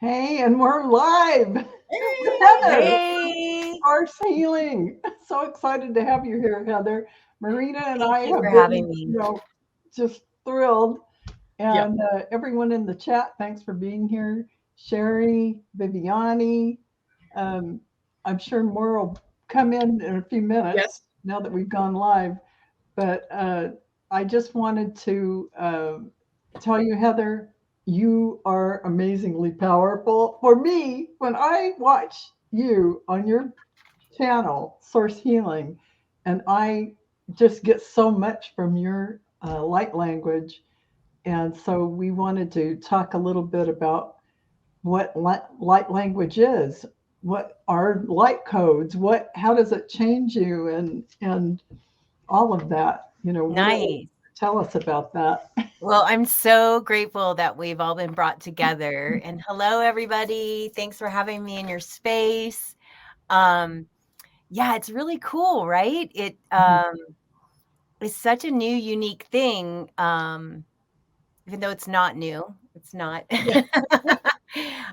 Hey, and we're live with Heather. Hey, Horse Healing. So excited to have you here, Heather. Marina and thank I you have for been, having me. just thrilled. Yeah. And everyone in the chat, thanks for being here. Sherry, Viviani. Um, I'm sure more will come in a few minutes Yes. now that we've gone live. But I just wanted to tell you, Heather, you are amazingly powerful. For me, when I watch you on your channel, Source Healing, and I just get so much from your light language. And so we wanted to talk a little bit about what light language is, what are light codes, how does it change you, and all of that. Whatever. Nice. Tell us about that. Well, I'm so grateful that we've all been brought together. And hello, everybody. Thanks for having me in your space. Um, yeah, it's really cool, right? It is such a new, unique thing. Even though it's not new, it's not. Yeah.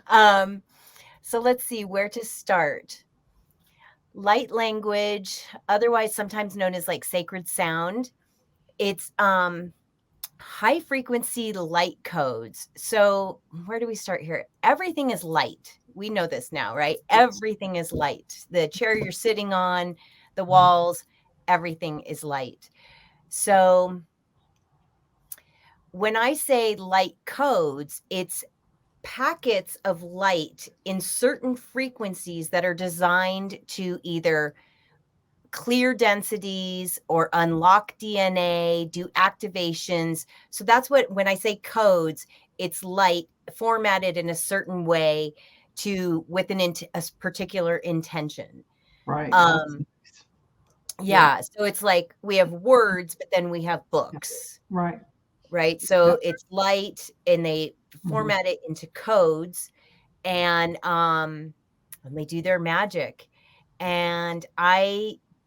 um, so let's see where to start. Light language, otherwise sometimes known as like sacred sound. It's high frequency light codes. So, where do we start here? Everything is light. We know this now, right? Everything is light. The chair you're sitting on, the walls, everything is light. So, when I say light codes, it's packets of light in certain frequencies that are designed to either clear densities or unlock DNA, do activations. So that's what, when I say codes, it's light formatted in a certain way to with a particular intention. Right. That's Um, nice. Yeah. yeah. So it's like we have words, but then we have Yeah. books, Right. right? Yeah. So it's light and they Mhm. format it into codes and they do their magic. And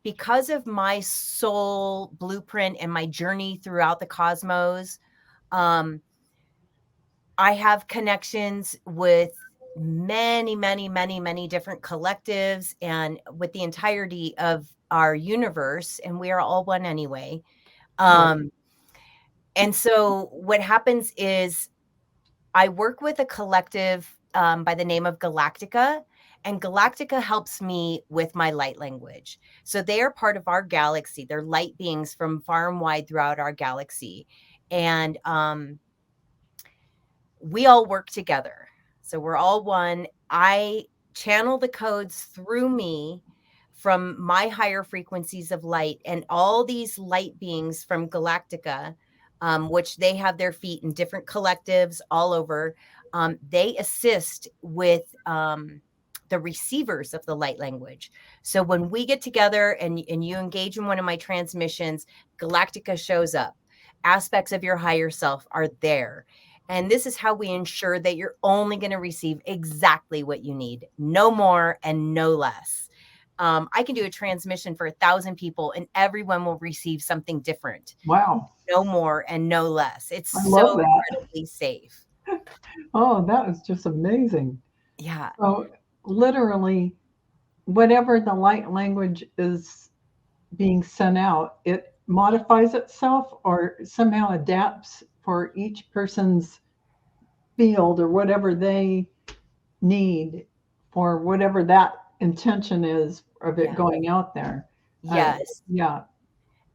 because of my soul blueprint and my journey throughout the cosmos, um, I have connections with many, many, many, many different collectives and with the entirety of our universe. And we are all one anyway. Right. Um, and so what happens is I work with a collective by the name of Galactica, and Galactica helps me with my light language. So they are part of our galaxy. They're light beings from far and wide throughout our galaxy. And we all work together. So we're all one. I channel the codes through me from my higher frequencies of light, and all these light beings from Galactica, which they have their feet in different collectives all over. They assist with the receivers of the light language. So when we get together and you engage in one of my transmissions, Galactica shows up. Aspects of your higher self are there. And this is how we ensure that you're only going to receive exactly what you need, no more and no less. I can do a transmission for 1,000 people and everyone will receive something different, Wow. no more and no less. It's I love so that. incredibly safe. Oh, that is just amazing. Yeah. So, literally, whatever the light language is being sent out, it modifies itself or somehow adapts for each person's field or whatever they need for whatever that intention is of it Yeah. going out there. Uh, Yes. yeah.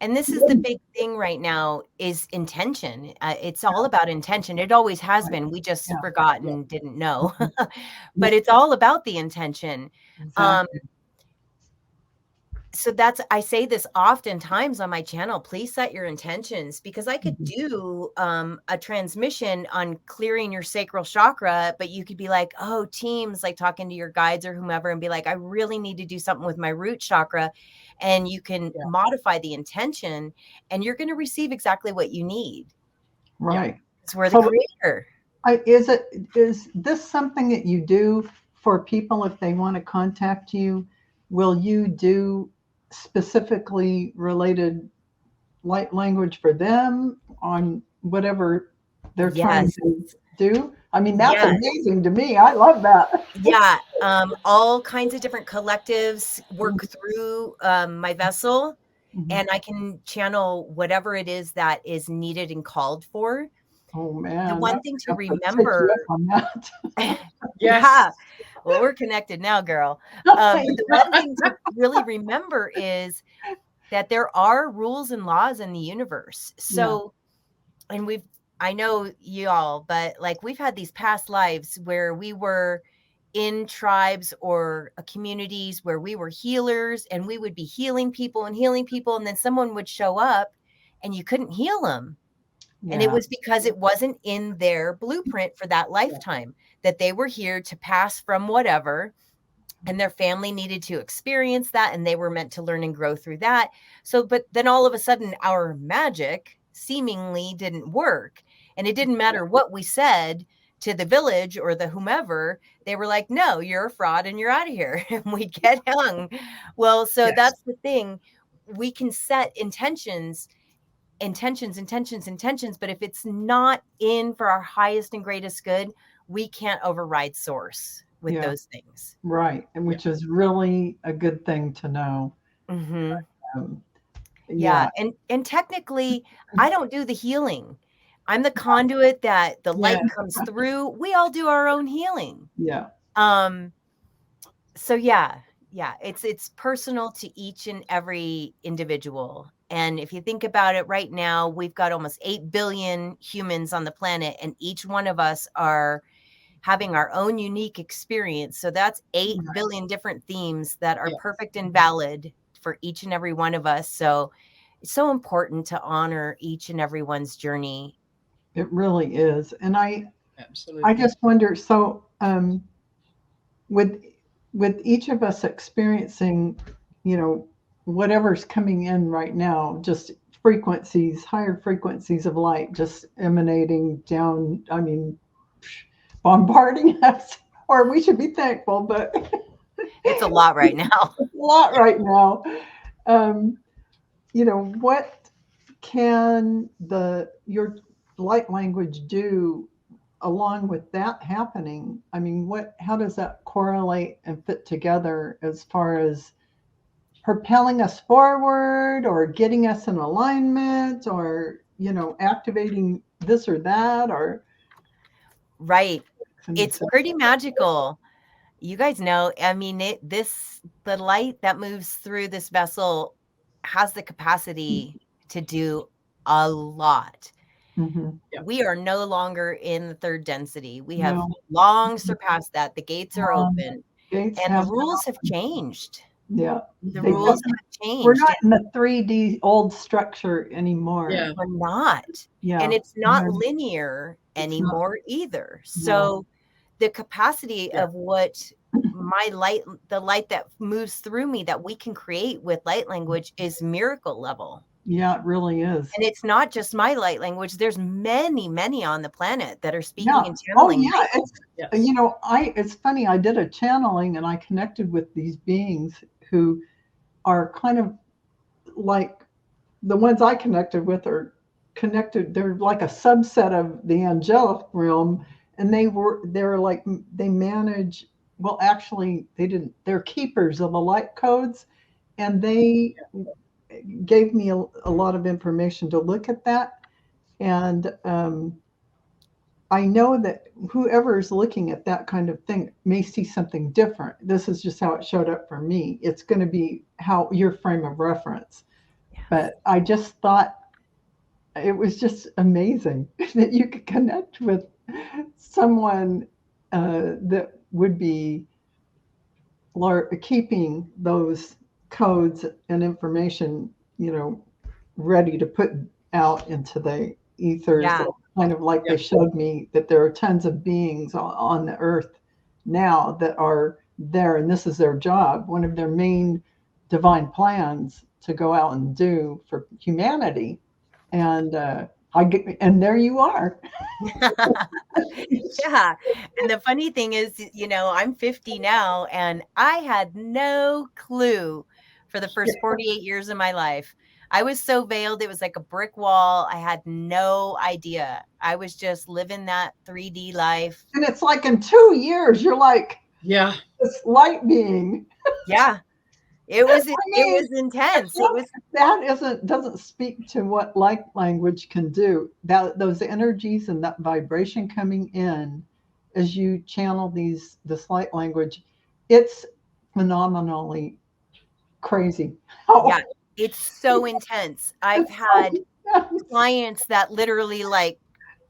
And this is the big thing right now is intention. It's all about intention. It always has Right. been. We just Yeah. forgot Yeah. and didn't know. Mhm. Yeah. But it's all about the intention. Um, Exactly. so that's I say this oftentimes on my channel. Please set your intentions because I could Mhm. do a transmission on clearing your sacral chakra, but you could be like, oh, teams, like talking to your guides or whomever, and be like, I really need to do something with my root chakra. And you can Yeah. modify the intention and you're going to receive exactly what you need. Yeah. Right. Because we're the So, creator. is this something that you do for people if they want to contact you? Will you do specifically related light language for them on whatever they're trying Yes. to do? I mean, that's Yeah. amazing to me. I love that. Yeah, all kinds of different collectives work through my vessel, Mhm. and I can channel whatever it is that is needed and called for. Oh The man, I one thing to might have to take you remember, up on that. yeah, Yes. well, we're connected now, girl. But the one thing to really remember is that there are rules and laws in the universe. Yeah, So, and I know you all, but like we've had these past lives where we were in tribes or communities where we were healers and we would be healing people. And then someone would show up and you couldn't heal them. And it yeah, was because it wasn't in their blueprint for that lifetime that they were here to pass from whatever, and their family needed to experience that, and they were meant to learn and grow through that. So but then all of a sudden our magic seemingly didn't work, and it didn't matter what we said to the village or the whomever. They were like, no, you're a fraud and you're out of here. And we get hung. Well, so Yes. that's the thing. We can set intentions, but if it's not in for our highest and greatest good, we can't override source with yeah. those things. Right, and Yeah. which is really a good thing to know. Hmm. Um, Yeah, yeah, and technically, I don't do the healing. I'm the conduit that the light Yes. comes through. We all do our own healing. yeah, Um, so yeah, it's personal to each and every individual. And if you think about it right now, we've got almost 8 billion humans on the planet, and each one of us are having our own unique experience. So that's 8 right. billion different themes that are Yes. perfect and valid for each and every one of us. So it's so important to honor each and everyone's journey. It really is, and I Absolutely. just wonder. So, with each of us experiencing, you know, whatever's coming in right now, just frequencies, higher frequencies of light, just emanating down. I mean, bombarding us, or we should be thankful, but It's a lot right now. a lot right now. Um, what can the your light language do along with that happening? I mean, how does that correlate and fit together as far as propelling us forward or getting us in alignment or, activating this or that or Right. any It's stuff pretty like that? magical. You guys know, I mean, the light that moves through this vessel has the capacity to do a lot. Mm-hmm. Yeah. We are no longer in the third density. We have No, long surpassed that. The gates are um, open gates and the have been, rules have changed. yeah. The They rules Mhm. have We're changed. not in the 3D old structure anymore. Yeah. We're not. And Yeah, it's not linear it's not. anymore either. No. So the capacity Yeah. of what the light that moves through me that we can create with light language is miracle level. Yeah, it really is. And it's not just my light language. There's many, many on the planet that are Yeah. speaking and Oh, channeling yeah. light. Yes. It's funny. I did a channeling and I connected with these beings who are kind of like the ones I connected with are connected. They're like a subset of the angelic realm. And they're like, they manage, well, actually, they didn't, they're keepers of the light codes. And they gave me a lot of information to look at that. And, I know that whoever is looking at that kind of thing may see something different. This is just how it showed up for me. It's going to be how your frame of reference. Yes. But I just thought it was just amazing that you could connect with someone that would be keeping those codes and information, ready to put out into the ethers, Yeah. kind of like Yeah. they showed me that there are tons of beings on the earth now that are there, and this is their job. One of their main divine plans to go out and do for humanity, and and there you are. Yeah. And the funny thing is, I'm 50 now and I had no clue for the first 48 years of my life. I was so veiled. It was like a brick wall. I had no idea. I was just living that 3D life. And it's like in 2 years, you're like Yeah. this light being. Yeah. It I was mean, intense. It was that doesn't speak to what light language can do. That those energies and that vibration coming in as you channel this light language, it's phenomenally crazy. yeah, How it's so intense. I've it's so had intense. clients that literally like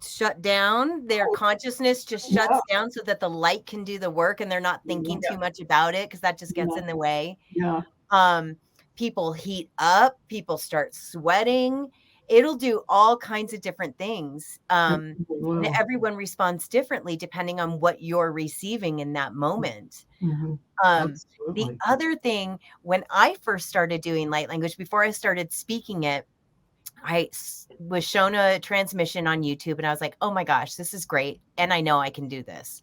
shut down, their consciousness just Yeah, shuts down so that the light can do the work and they're not thinking yeah, too much about it because that just gets yeah, in the way. yeah. Um, People heat up, people start sweating. It'll do all kinds of different things. It really And will. everyone responds differently depending on what you're receiving in that moment. Hmm. The Absolutely. other thing, when I first started doing light language, before I started speaking it, was shown a transmission on YouTube and I was like, oh my gosh, this is great. And I know I can do this.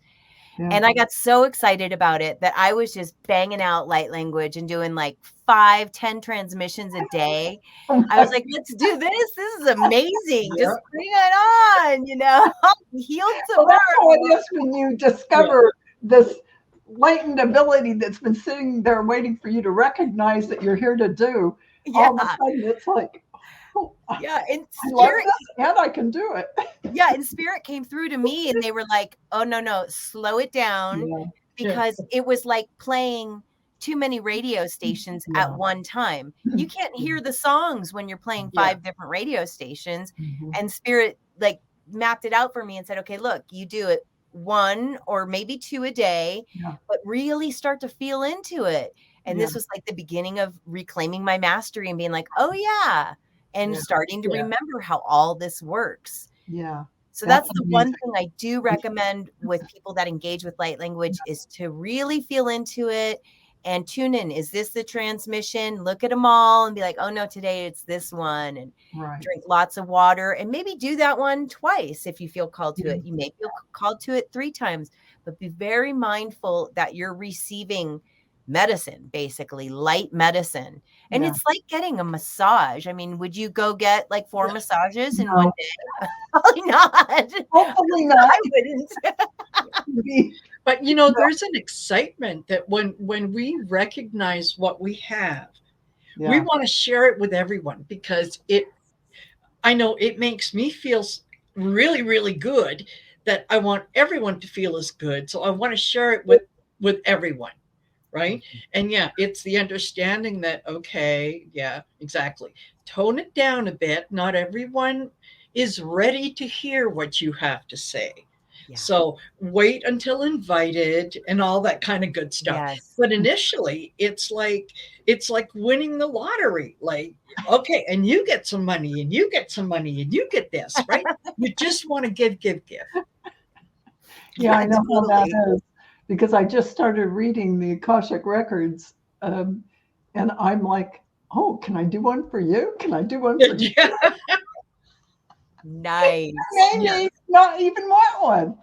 Yeah. And I got so excited about it that I was just banging out light language and doing like 5, 10 transmissions a day. Oh I was my, like, let's do this. This is amazing. Yeah. Just bring it on, healed well, that's how it tomorrow. is when you Yeah. discover this latent ability that's been sitting there waiting for you to recognize that you're here to do. Yeah. All of a sudden, it's like, oh, Yeah. And I love spirit this and I can do it. Yeah, and spirit came through to me and they were like, "Oh, no, no, slow it down," Yeah, Yeah. because it was like playing too many radio stations at yeah, one time. You can't hear the songs when you're playing Yeah. 5 different radio stations. mhm, And spirit like mapped it out for me and said, "Okay, look, you do it 1 or maybe 2 a day, yeah, but really start to feel into it." And yeah, this was like the beginning of reclaiming my mastery and being like, "Oh yeah," and yeah, starting to Yeah. remember how all this works. yeah. So That's that's the one amazing. thing I do recommend with people that engage with light language is to really feel into it and tune in. Is this the transmission? Look at them all and be like, oh no, today it's this one. And Right. drink lots of water and maybe do that one twice if you feel called to Yeah, it. You may feel called to it 3 times, but be very mindful that you're receiving medicine, basically light medicine. And yeah. it's like getting a massage. I mean, would you go get like 4 Yeah. massages in one No, day? Probably not. hopefully not. I wouldn't. Be- But you know, there's an excitement that when we recognize what we have, we Yeah, want to share it with everyone because I know it makes me feel really, really good that I want everyone to feel as good. So I want to share it with everyone. Right. And yeah, it's the understanding that, okay, yeah, exactly. Tone it down a bit. Not everyone is ready to hear what you have to say. Yeah. So wait until invited and all that kind of good stuff. Yes. But initially it's like winning the lottery. Like, okay, and you get some money and you get some money and you get this, right? You just want to give, give, give. yeah. I Yeah, know how totally. that is because I just started reading the Akashic records, and I'm like, oh, can I do one for you? Can I do one for you? Yeah. Nice. Yeah. Maybe not even want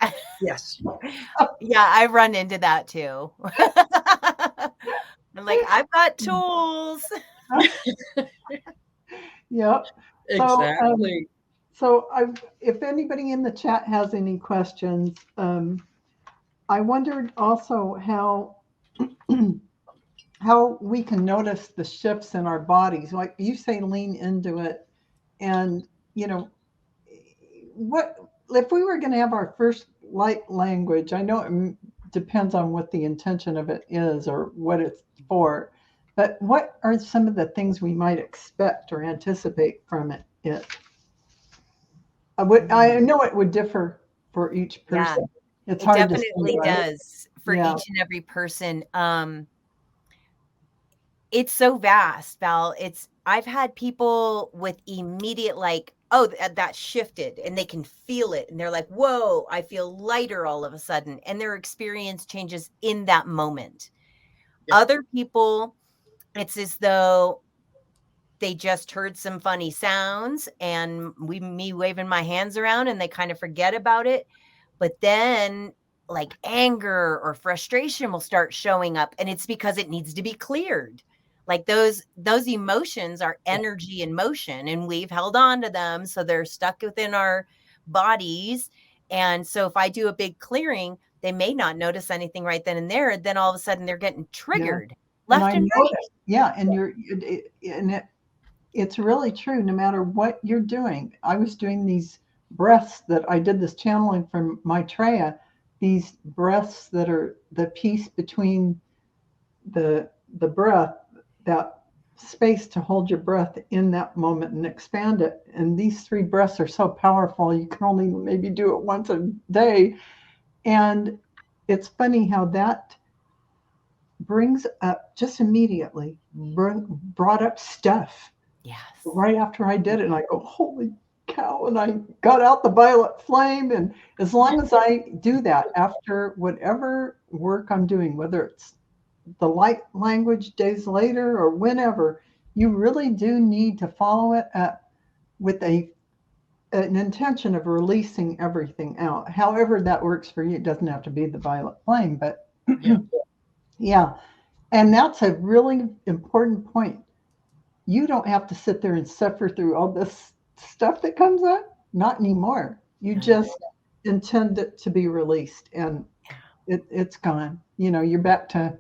one. Yes. Yeah, I run into that too. I'm like, I've got tools. Yep. So, Exactly. if anybody in the chat has any questions, I wondered also how we can notice the shifts in our bodies. Like you say, lean into it, and you know what if we were going to have our first light language? I know depends on what the intention of it is or what it's for, but what are some of the things we might expect or anticipate from it? I know it would differ for each Yeah, person. It's it hard to say, definitely right? does for Yeah, each and every person. It's so vast, Val. I've had people with immediate like, oh, that shifted and they can feel it and they're like, whoa, I feel lighter all of a sudden. And their experience changes in that moment. Yeah. Other people, it's as though they just heard some funny sounds and me waving my hands around and they kind of forget about it. But then like anger or frustration will start showing up and it's because it needs to be cleared. Like those emotions are energy in motion, and we've held on to them, so they're stuck within our bodies. And so if I do a big clearing, they may not notice anything right then and there. Then all of a sudden they're getting Yeah. triggered And left I and right. noticed, yeah, and it's really true no matter what you're doing. I was doing these breaths that I did this channeling from Maitreya, these breaths that are the piece between the breath, that space to hold your breath in that moment and expand it. And these 3 breaths are so powerful. You can only maybe do it once a day. And it's funny how that brings up just immediately brought up stuff Yes. right after I did it. And I go, holy cow. And I got out the violet flame. And as long as I do that after whatever work I'm doing, whether it's the light language days later or whenever, you really do need to follow it up with an intention of releasing everything out. However that works for you. It doesn't have to be the violet flame, but Yeah. yeah. And that's a really important point. You don't have to sit there and suffer through all this stuff that comes up. Not anymore. You No. just intend it to be released, and it's gone. You're back to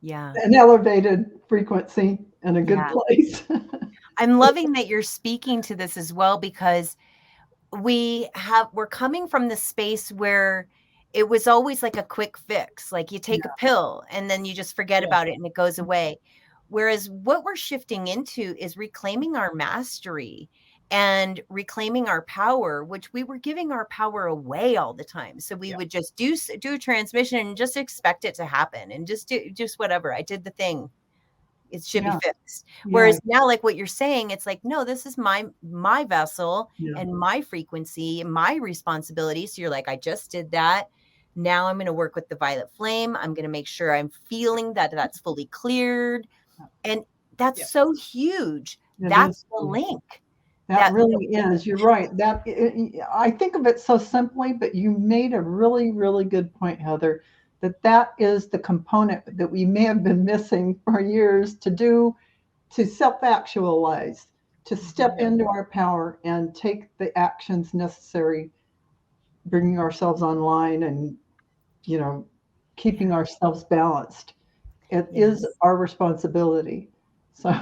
Yeah. an elevated frequency in a good Yeah. place. I'm loving that you're speaking to this as well, because we're coming from the space where it was always like a quick fix. Like you take a pill and then you just forget Yeah. about it and it goes away. Whereas what we're shifting into is reclaiming our mastery and reclaiming our power, which we were giving our power away all the time. So we would just do a transmission and just expect it to happen and just do whatever. I did the thing. It should be Yeah. fixed. Yeah. Whereas now, like what you're saying, it's like, no, this is my vessel Yeah. and my frequency and my responsibility. So you're like, I just did that. Now I'm going to work with the violet flame. I'm going to make sure I'm feeling that that's fully cleared. And that's so huge. It That's is. the link. That really is. You're right. I think of it so simply, but you made a really, really good point, Heather, that is the component that we may have been missing for years to self-actualize, to step into our power and take the actions necessary, bringing ourselves online and, keeping ourselves balanced. It is our responsibility. So,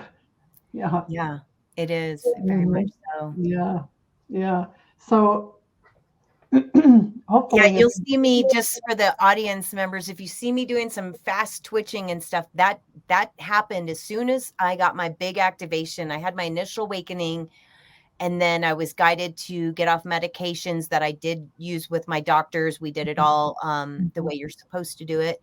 yeah. Yeah, it is very much so. Yeah. Yeah. So Yeah, hopefully you'll see me, just for the audience members, if you see me doing some fast twitching and stuff, that happened as soon as I got my big activation. I had my initial awakening, and then I was guided to get off medications that I did use with my doctors. We did it all the way you're supposed to do it.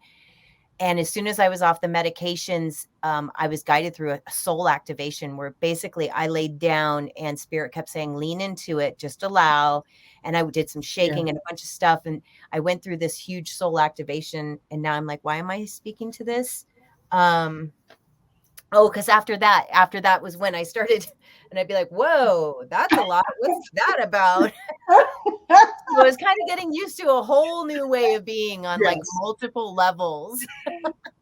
And as soon as I was off the medications, I was guided through a soul activation where basically I laid down and spirit kept saying, lean into it, just allow. And I did some shaking and a bunch of stuff. And I went through this huge soul activation. And now I'm like, why am I speaking to this? Because after that was when I started, and I'd be like, whoa, that's a lot. What's that about? So I was kind of getting used to a whole new way of being on like multiple levels.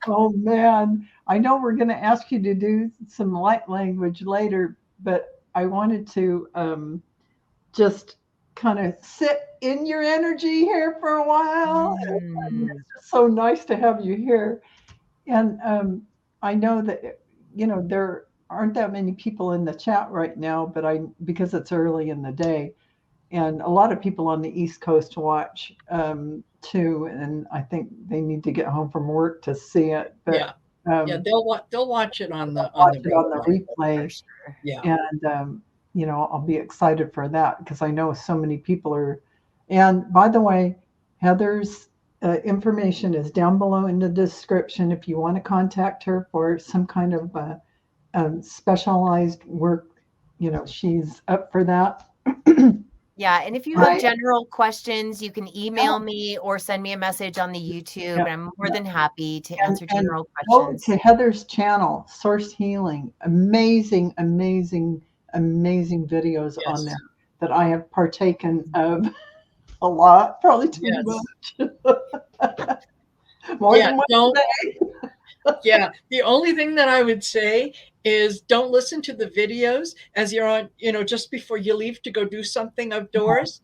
Oh man, I know we're going to ask you to do some light language later, but I wanted to just kind of sit in your energy here for a while. And it's just so nice to have you here. And I know that there aren't that many people in the chat right now, but because it's early in the day, and a lot of people on the East Coast watch too, and I think they need to get home from work to see it. But they'll watch it on the replay. Sure. Yeah, and I'll be excited for that because I know so many people are. And by the way, Heather's information is down below in the description if you want to contact her for some kind of specialized work. She's up for that. Yeah, and if you have general questions, you can email me or send me a message on the YouTube. And I'm more than happy to answer general questions. Go to Heather's channel, Source Healing. Amazing, amazing, amazing videos on there that I have partaken of a lot, probably too much. More than one day. Yeah, the only thing that I would say is don't listen to the videos as you're on, just before you leave to go do something outdoors.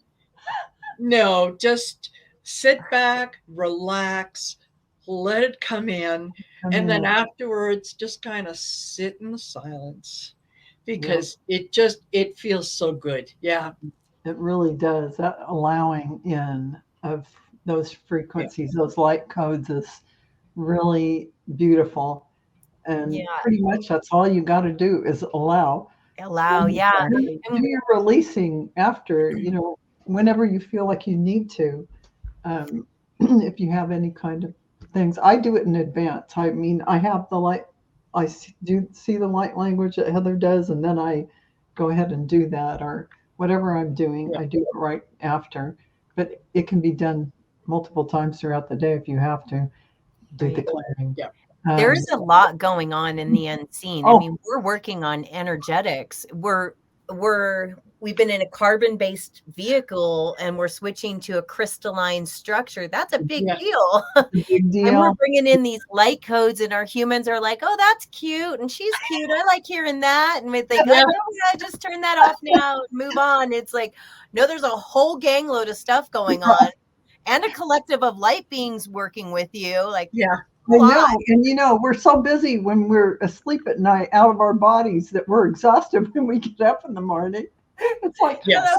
No, just sit back, relax, let it come in, I and then mean, afterwards just kind of sit in the silence yeah, because it feels so good. Yeah. it really does. That allowing in of those Yeah. frequencies, those light codes is really beautiful. And Yeah, pretty much that's all you got to do is allow. allow. And Yeah. do And your releasing after, whenever you feel like you need to. Um, if you have any kind of things, I do it in advance. I mean, I have the light, do see the light language that Heather does, and then I go ahead and do that, or whatever I'm doing, Yeah. I do it right after. But it can be done multiple times throughout the day if you have to do the right. clearing. Yeah. Um, There's a lot going on in the unseen. I oh, mean, we're working on energetics. We've been in a carbon-based vehicle and we're switching to a crystalline structure. That's a big Yeah. deal. big And we're deal. bringing in these light codes, and our humans are like, "Oh, that's cute, and she's cute. I like hearing that." And we think, "Oh, Yeah. yeah, just turn that off now, move on." It's like, no, there's a whole gang load of stuff going on, and a collective of light beings working with you. Like, Yeah. a I lot. know. And we're so busy when we're asleep at night out of our bodies that we're exhausted when we get up in the morning. It's like, Yes.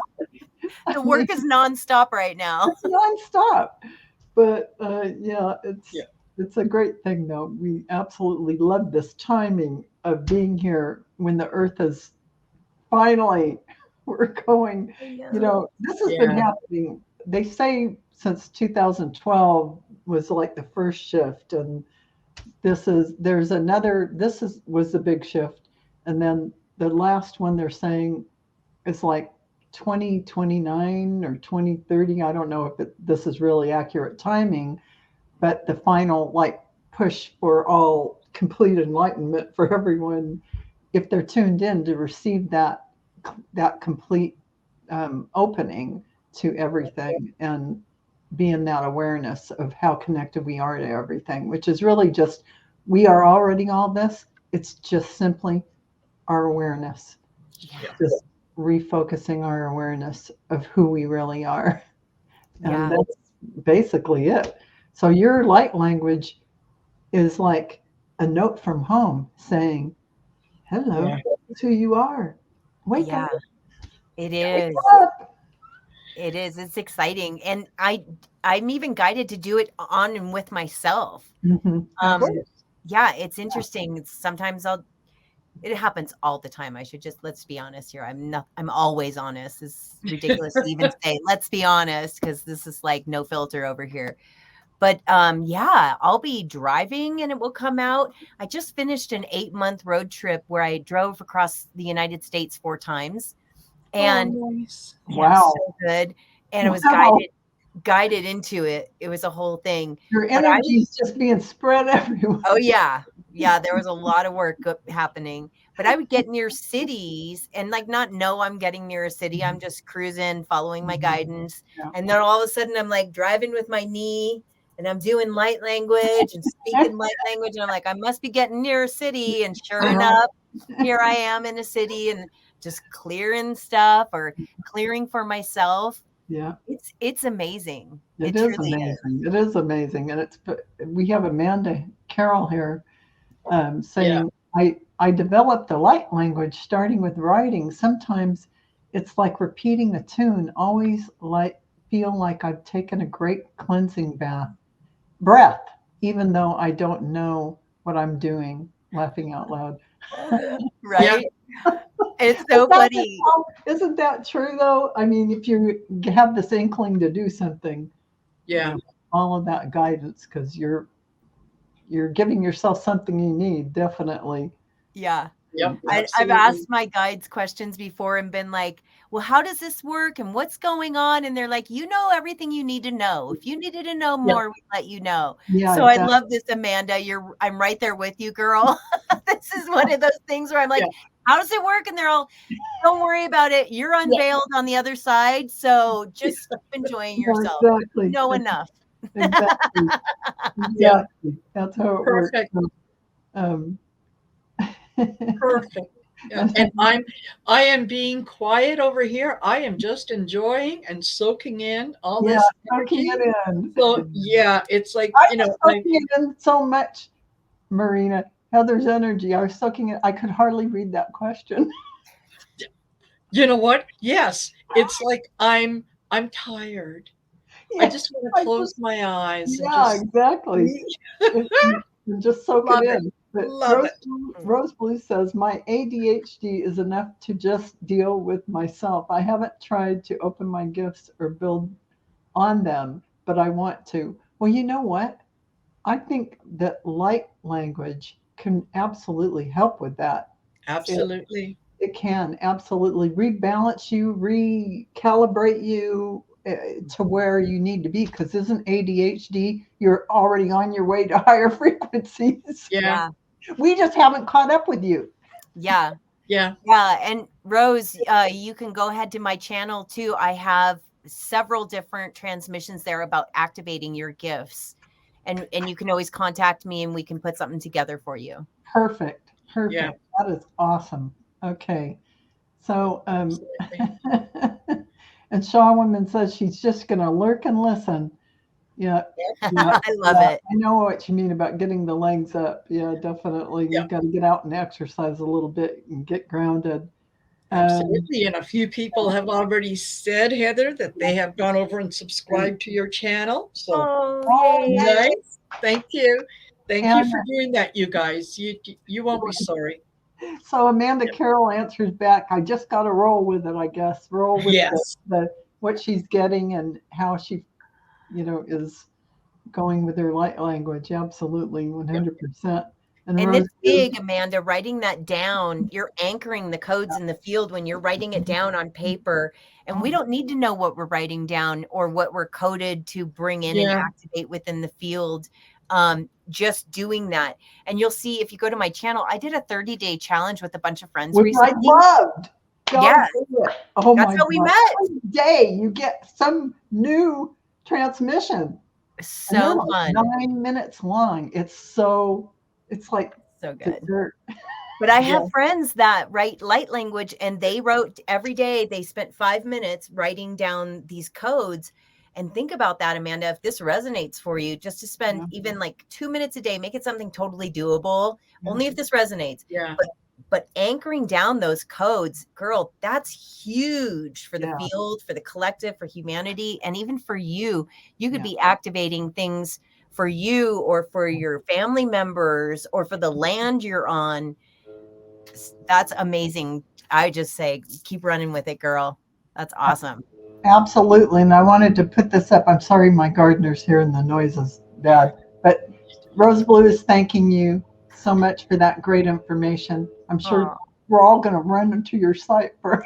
I The mean, work is nonstop right now. it's nonstop. But yeah, Yeah. it's a great thing though. We absolutely love this timing of being here when the earth is finally we're going, I know. this has been Yeah. happening. They say since 2012 was like the first shift, and was the big shift, and then the last one they're saying is like 2029 or 2030. I don't know if this is really accurate timing, but the final like push for all complete enlightenment for everyone, if they're tuned in to receive that complete opening to everything, and be in that awareness of how connected we are to everything, which is really just, we are already all this. It's just simply our awareness, Yeah. just refocusing our awareness of who we really are. And Yeah. that's basically it. So your light language is like a note from home saying, hello, Yeah. this is who you are. Wake up, Yeah. It wake is. up. It is. It's exciting. And I'm even guided to do it on and with myself. Um, Absolutely. yeah, it's interesting. Sometimes it happens all the time. I should just, let's be honest here. I'm always honest. It's ridiculous to even say, let's be honest, because this is like no filter over here. But yeah, I'll be driving and it will come out. I just finished an 8-month road trip where I drove across the United States 4 times. Oh, And nice. yeah, it was Wow. so good. And it was Wow. guided into it. It was a whole thing. Your But I energy is just being spread everywhere. Oh, yeah. Yeah, there was a lot of work happening, but I would get near cities and, like, not know I'm getting near a city. I'm just cruising, following my guidance, Yeah. and then all of a sudden, I'm, like, driving with my knee, and I'm doing light language and speaking light language, and I'm like, "I must be getting near a city," and sure enough, here I am in a city and just clearing stuff or clearing for myself. Yeah. It's amazing. It It is truly is. amazing. It is amazing. And we have Amanda Carroll here Yeah. saying, I developed a light language starting with writing. Sometimes it's like repeating a tune, always like feel like I've taken a great cleansing breath, even though I don't know what I'm doing, laughing out loud. Yeah. Right? It's so funny. Isn't that true though? I mean, if you have this inkling to do something, Yeah. follow that guidance, because you're giving yourself something you need, definitely. Yeah. Yep. I've Absolutely. asked my guides questions before and been like, "Well, how does this work and what's going on?" And they're like, "You know everything you need to know. If you needed to know Yeah. more, we let you know." Yeah, So I exactly. love this, Amanda. I'm right there with you, girl. This is one of those things where I'm Yeah. like, "How does it work?" And they're all, "Don't worry about it. You're Yeah. unveiled on the other side, so just keep enjoying Yeah, yourself. You exactly. know enough." Exactly. Yeah. Exactly. That's how it works. Perfect. So Um, Perfect. Yeah. And I am being quiet over here. I am just enjoying and soaking in all yeah, this soaking energy. it in. So yeah, it's like, I was soaking it in so much, Marina. Heather's energy. I was soaking it. I could hardly read that question. you know what? Yes. It's like I'm tired. I Yeah, just want to I close just, my eyes and yeah, just exactly. And just soak it love it. in. But Love it. Rose Blue says, my ADHD is enough to just deal with myself. I haven't tried to open my gifts or build on them, but I want to. Well, you know what? I think that light language can absolutely help with that. It, Absolutely. it can absolutely rebalance you, recalibrate you to where you need to be. Because isn't ADHD, you're already on your way to higher frequencies? Yeah. Yeah. We just haven't caught up with you. Yeah. Yeah. Yeah. And Rose, you can go ahead to my channel too. I have several different transmissions there about activating your gifts. And you can always contact me and we can put something together for you. Perfect. Yeah. Perfect. That is awesome. Okay. So, Absolutely. and Shaw Woman says she's just going to lurk and listen. Yeah, yeah, I love yeah. it. I know what you mean about getting the legs up. Yeah, definitely. Yeah. You got to get out and exercise a little bit and get grounded. Um, Absolutely. And a few people have already said, Heather, that they have gone over and subscribed to your channel. So Oh, oh, yay. nice. Thank you. Thank you and for doing that, you guys. You won't be sorry. so Amanda Carroll answers back. I just got to roll with it, I guess. Roll with Yes. the what she's getting and how she, is going with her light language. Absolutely, Yep. 100%. And And Rose, it's big, Amanda, writing that down. You're anchoring the codes in the field when you're writing it down on paper. And we don't need to know what we're writing down or what we're coded to bring in and Yeah. activate within the field. Just doing that. And you'll see if you go to my channel, I did a 30-day challenge with a bunch of friends which I recently. loved. Go Yeah, do it. Oh that's my how we God. met. Every day you get some new transmission. And they're So like fun. 9 minutes long. It's like So good. dessert. But I Yeah. have friends that write light language and they wrote every day. They spent 5 minutes writing down these codes. And think about that, Amanda. If this resonates for you, just to spend Yeah, even like 2 minutes a day, make it something totally doable. yeah, Only if this resonates. Yeah. But anchoring down those codes, girl, that's huge for the yeah, field, for the collective, for humanity, and even for you. You could yeah. be activating things for you or for your family members or for the land you're on. That's amazing. I just say keep running with it, girl. That's awesome. Absolutely. And I wanted to put this up. I'm sorry my gardener's here and the noise is bad. But Rose Blue is thanking you so much for that great information. I'm sure Oh, we're all going to run to your site for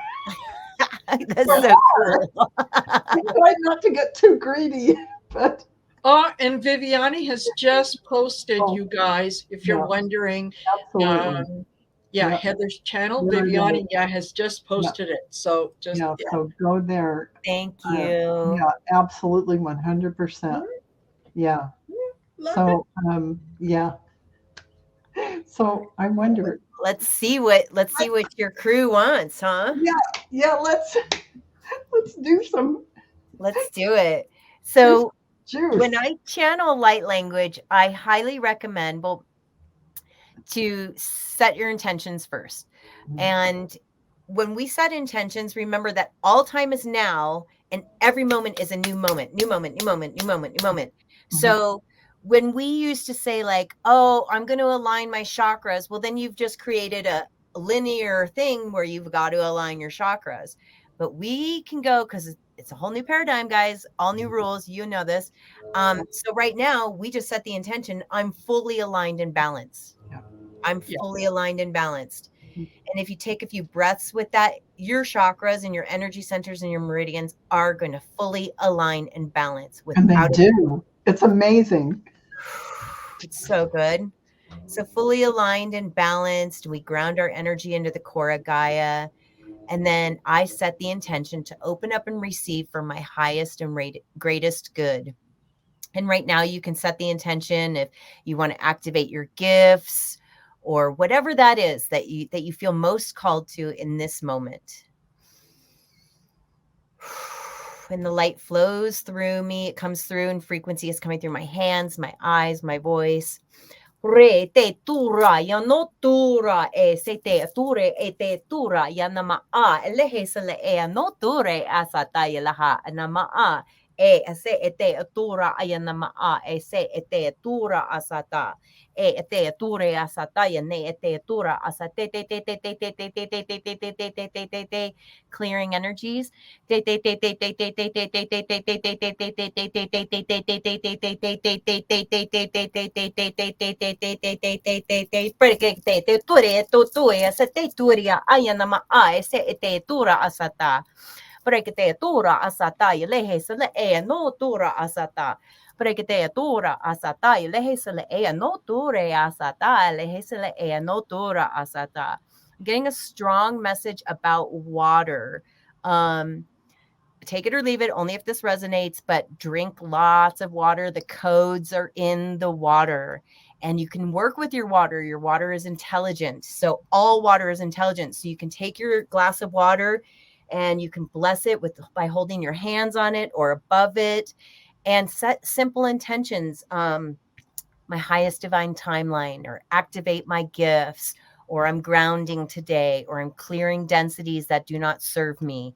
that's so cool. try not to get too greedy. But Oh, and Viviani has just posted, oh, you guys, if you're yeah, wondering. absolutely. Yeah, Yeah, Heather's channel, there it is. Viviani, yeah, has just Yeah, posted it. So just, yeah. yeah. So go there. Thank Uh, you. yeah, absolutely, 100%. Yeah. Love it. So, yeah. So I wonder. Let's see what your crew wants, huh? Yeah, yeah. Let's do some Let's do it. do some So when juice. I channel light language, I highly recommend to set your intentions first. And when we set intentions, remember that all time is now and every moment is a new moment, new moment, new moment, new moment, new moment. Mhm. So when we used to say like, oh, I'm going to align my chakras, well, then you've just created a linear thing where you've got to align your chakras. But we can go because it's a whole new paradigm, guys, all new rules. You know this. So right now we just set the intention. I'm fully aligned and balanced. Yeah. I'm Yeah. fully aligned and balanced. And if you take a few breaths with that, your chakras and your energy centers and your meridians are going to fully align and balance And they without it. do. It's amazing. It's so good. So fully aligned and balanced, we ground our energy into the core Gaia. And then I set the intention to open up and receive for my highest and greatest good. And right now you can set the intention if you want to activate your gifts or whatever that is that you feel most called to in this moment. And the light flows through me. It comes through, and frequency is coming through my hands, my eyes, my voice. Re te tura ya no tura e se te ture e te tura ya nama a lehe sele e no ture asata ya laha nama a e se e te tura ya nama a e se e te tura asata e te ture asata ya ne e te tura asate te te te te te te te te te te te te te te te, clearing energies. Preketetura asata lehe sele e no tura asata. Preketetura asata lehe sele e no ture asata lehe sele e no tura asata. Getting a strong message about water. Take it or leave it, only if this resonates, but drink lots of water. The codes are in the water, and you can work with your water. Your water is intelligent. So all water is intelligent. So you can take your glass of water and you can bless it by holding your hands on it or above it, and set simple intentions. My highest divine timeline, or activate my gifts, or I'm grounding today, or I'm clearing densities that do not serve me.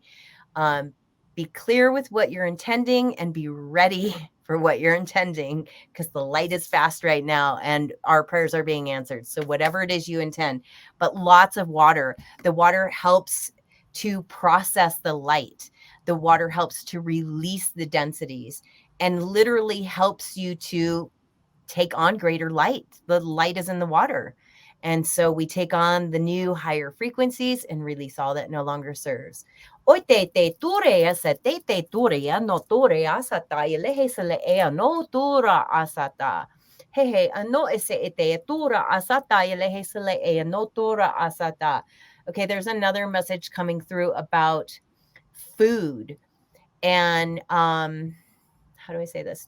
Be clear with what you're intending and be ready for what you're intending, because the light is fast right now and our prayers are being answered. So whatever it is you intend, but lots of water. The water helps to process the light. The water helps to release the densities and literally helps you to take on greater light. The light is in the water. And so we take on the new higher frequencies and release all that no longer serves. Oi te turea sa te turea no turea asata lehe se le ea no tura asata. Hehe ano ese te tura asata lehe se le ea no tura asata. Okay, there's another message coming through about food. And how do I say this?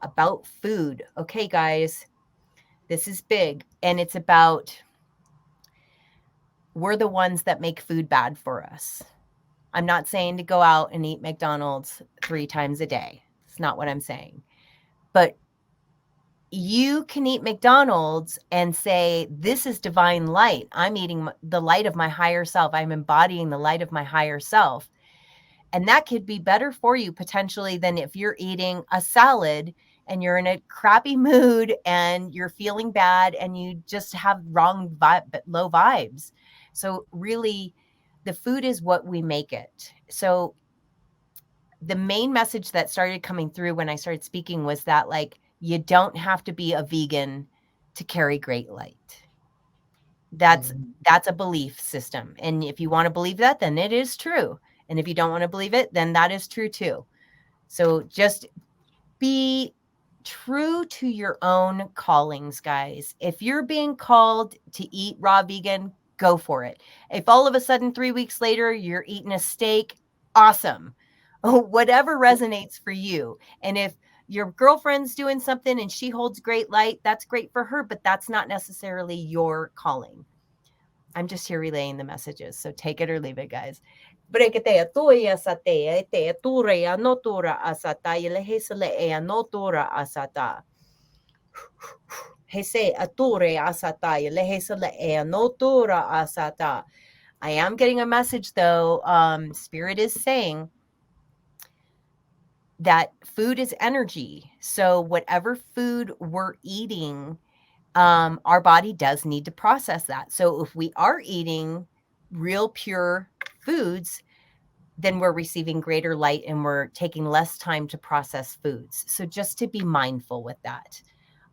About food. Okay, guys, this is big, and it's about we're the ones that make food bad for us. I'm not saying to go out and eat McDonald's 3 times a day. It's not what I'm saying. But you can eat McDonald's and say, this is divine light. I'm eating the light of my higher self. I'm embodying the light of my higher self. And that could be better for you potentially than if you're eating a salad and you're in a crappy mood and you're feeling bad and you just have low vibes. So really, the food is what we make it. So the main message that started coming through when I started speaking was that, like, you don't have to be a vegan to carry great light. That's a belief system. And if you want to believe that, then it is true. And if you don't want to believe it, then that is true too. So just be true to your own callings, guys. If you're being called to eat raw vegan, go for it. If all of a sudden 3 weeks later you're eating a steak, awesome. Whatever resonates for you. And if your girlfriend's doing something and she holds great light, that's great for her, but that's not necessarily your calling. I'm just here relaying the messages. So take it or leave it, guys. Breketea tuia satea, te turea no tura asata, yelehesele ea no tura asata. Hese ature asata, yelehesele ea no tura asata. I am getting a message though. Spirit is saying that food is energy. So whatever food we're eating, our body does need to process that. So if we are eating real pure foods, then we're receiving greater light and we're taking less time to process foods. So just to be mindful with that.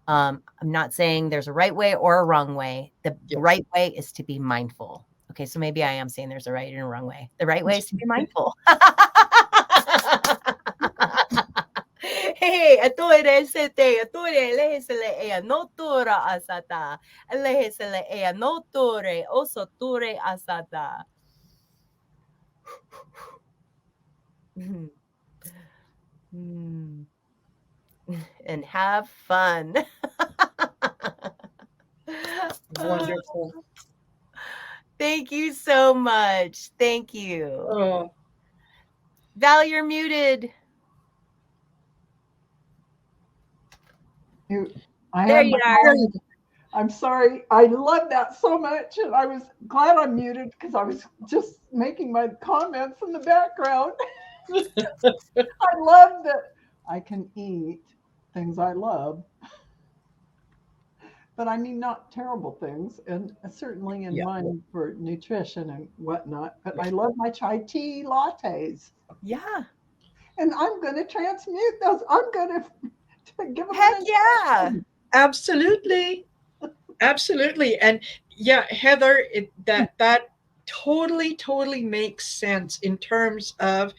I'm not saying there's a right way or a wrong way. The right way is to be mindful. Okay, so maybe I am saying there's a right and a wrong way. The right way is to be mindful. Hey, atore sete, atore lehesele ea notura asata. Lehesele ea notore, osoture asata. And have fun. Wonderful. Thank you so much. Thank you. Oh, Val, you're muted. You, I There had you my are. volume. I'm sorry. I love that so much, and I was glad I muted because I was just making my comments in the background. I love that I can eat things I love, but I mean not terrible things, and certainly in yeah, mind for nutrition and whatnot. But yeah. I love my chai tea lattes, Yeah. and I'm going to transmute those. I'm going to give them Heck an yeah. injection. Absolutely. Absolutely. And yeah, Heather, that totally makes sense in terms of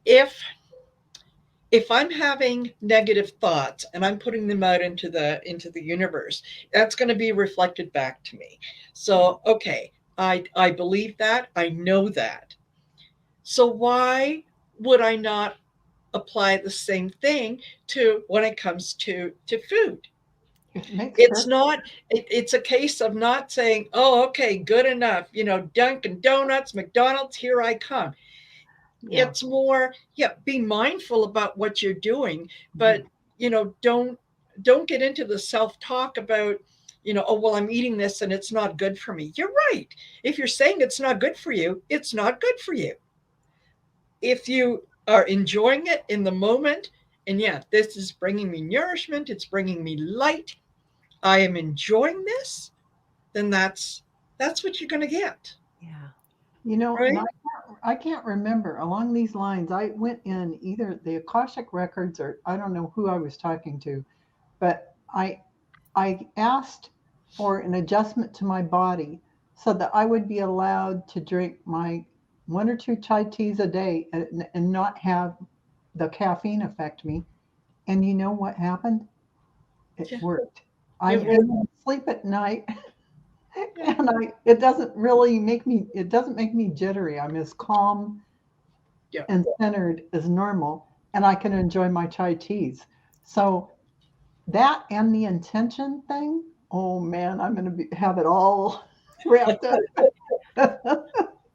if if I'm having negative thoughts and I'm putting them out into the universe, that's going to be reflected back to me. So, okay, I believe that, I know that. So why would I not apply the same thing to when it comes to food? It makes It's perfect. not it's a case of not saying, oh, okay, good enough, Dunkin' Donuts, McDonald's, here I come. Yeah. It's more, yeah, be mindful about what you're doing, Mhm. but don't get into the self-talk about, oh, well, I'm eating this and it's not good for me. You're right. If you're saying it's not good for you, it's not good for you. If you are enjoying it in the moment, and yeah, this is bringing me nourishment, it's bringing me light, I am enjoying this, then that's what you're going to get, Yeah. And right? I can't remember along these lines. I went in either the Akashic records or I don't know who I was talking to, but I asked for an adjustment to my body so that I would be allowed to drink my one or two chai teas a day and not have the caffeine affect me. And you know what happened? It Yeah, worked. I'm it works. able to sleep at night Yeah, and it doesn't really make me jittery. I'm as calm yeah, and centered as normal, and I can enjoy my chai teas. So that and the intention thing, oh man, I'm going to have it all wrapped up.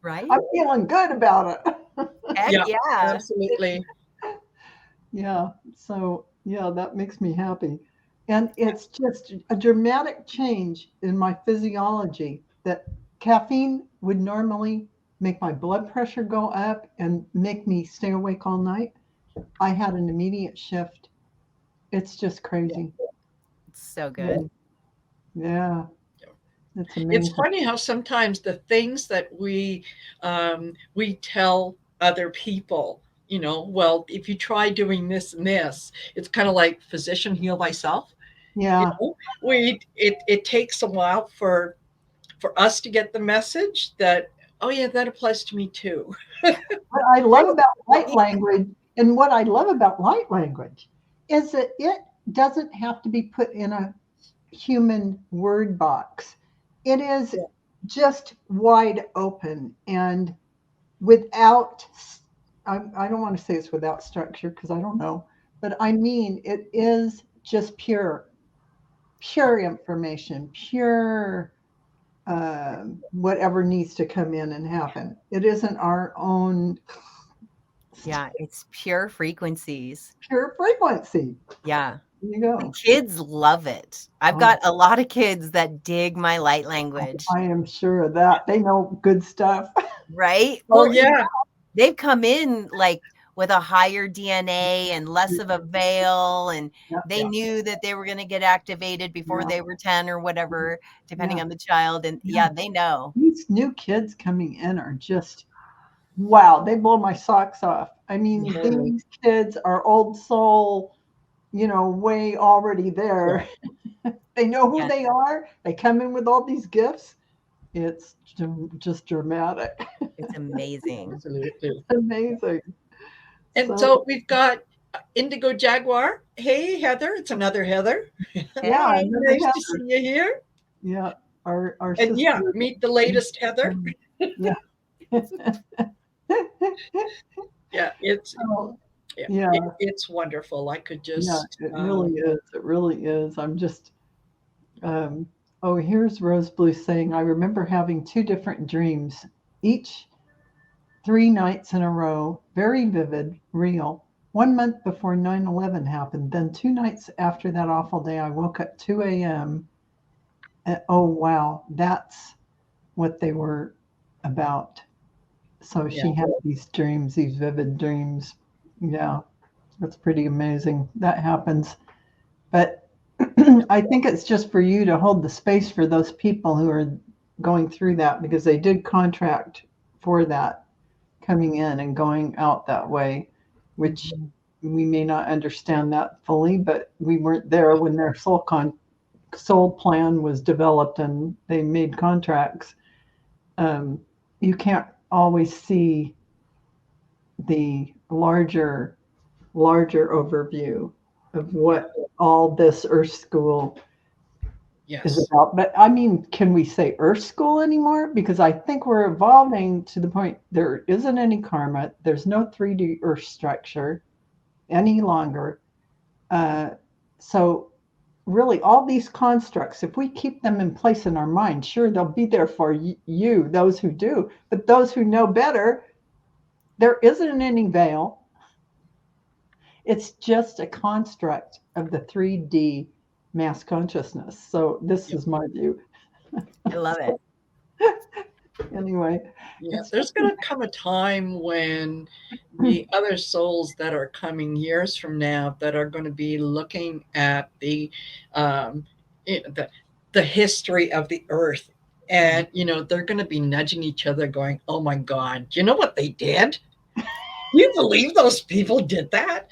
Right? I'm feeling good about it. Heck yeah, yeah. absolutely. Yeah. So, yeah, that makes me happy. And it's just a dramatic change in my physiology that caffeine would normally make my blood pressure go up and make me stay awake all night. I had an immediate shift. It's just crazy. It's so good. Mm, yeah, it's It's amazing. funny how sometimes the things that we tell other people, well, if you try doing this and this, it's kind of like physician heal thyself. You Yeah. know, it takes a while for us to get the message that, oh yeah, that applies to me too. What I love about light language, and what I love about light language is that it doesn't have to be put in a human word box. It is Yeah, just wide open and without, I don't want to say it's without structure because I don't know, but I mean, it is just pure information, pure whatever needs to come in and happen. It isn't our own Yeah, it's pure frequencies. pure frequency. Yeah. There you The go. kids love it. I've Oh, got a lot of kids that dig my light language, I am sure of that. They know good stuff. right? oh Well, yeah, they've come in like with a higher DNA and less of a veil, and Yeah, they knew that they were going to get activated before yeah, they were 10 or whatever, depending yeah, on the child. And yeah. yeah, they know. These new kids coming in are just wow. They blow my socks off. I mean, totally. these kids are old soul, way already Yeah, there. They know who Yeah, they are. They come in with all these gifts. It's just dramatic. it's amazing. absolutely. Amazing. And So, so we've got Indigo Jaguar. Hey, Heather, it's another Heather. yeah, I Hey, never Nice have to see her. you here. Yeah, our And sister. yeah, meet the latest Heather. Yeah. Yeah, So, yeah, yeah, it's wonderful. I could yeah, just it really is. It really is. I'm just, um, Oh, here's Rose Blue saying, I remember having two different dreams, each 3 nights in a row, very vivid, real. 1 month before 9/11 happened. Then 2 nights after that awful day, I woke up 2 a.m. Oh, wow. That's what they were about. So Yeah. she had these dreams, these vivid dreams. Yeah, that's pretty amazing. That happens. But I think it's just for you to hold the space for those people who are going through that because they did contract for that coming in and going out that way, which Mhm. we may not understand that fully, but we weren't there when their soul plan was developed and they made contracts. Um, you can't always see the larger overview of Yeah. what all this Earth School is Yes. about. But I mean, can we say Earth School anymore? Because I think we're evolving to the point there isn't any karma. There's no 3D Earth structure any longer. Uh, so really, all these constructs, if we keep them in place in our mind, sure, they'll be there for you, those who do. But those who know better, there isn't any veil. It's just a construct of the 3D mass consciousness. So this Yep. is my view. I love it. Anyway, Yeah. it's There's going to come a time when the other souls that are coming years from now that are going to be looking at um, the the history of the earth, and they're going to be nudging each other going, oh my god, do you know what they did? You believe those people did that?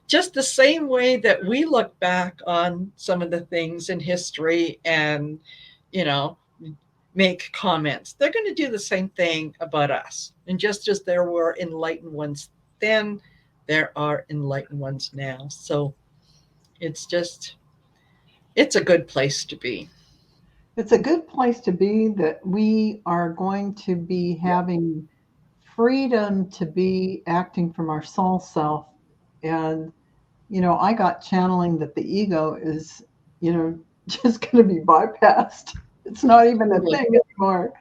Just the same way that we look back on some of the things in history and you know make comments, they're going to do the same thing about us. And just as there were enlightened ones then, there are enlightened ones now. So it's just, it's a good place to be. it's a good place to be that we are going to be Yeah. having freedom to be acting from our soul self. And, I got channeling that the ego is, just going to be bypassed. It's not even a Totally. thing anymore.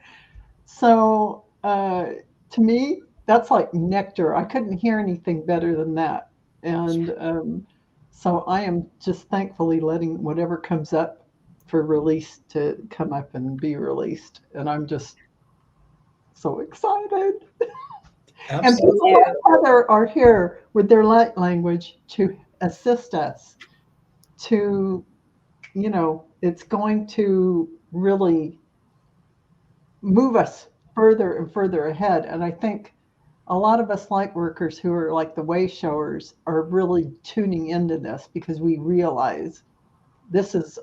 So to me, that's like nectar. I couldn't hear anything better than that. And so I am just thankfully letting whatever comes up for release to come up and be released. And I'm just so excited. And Me Absolutely. people too. like Heather are here with their light language to assist us to, it's going to really move us further and further ahead. And I think a lot of us light workers who are like the way showers are really tuning into this because we realize this is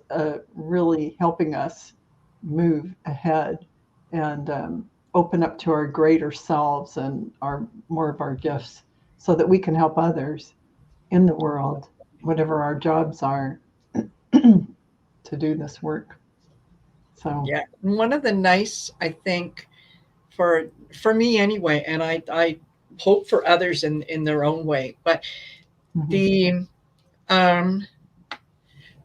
really helping us move ahead and open up to our greater selves and our more of our gifts so that we can help others in the world, whatever our jobs are, to do this work. So, Yeah. One of the nice, I think, for me anyway, and I hope for others in their own way, but mhm, the um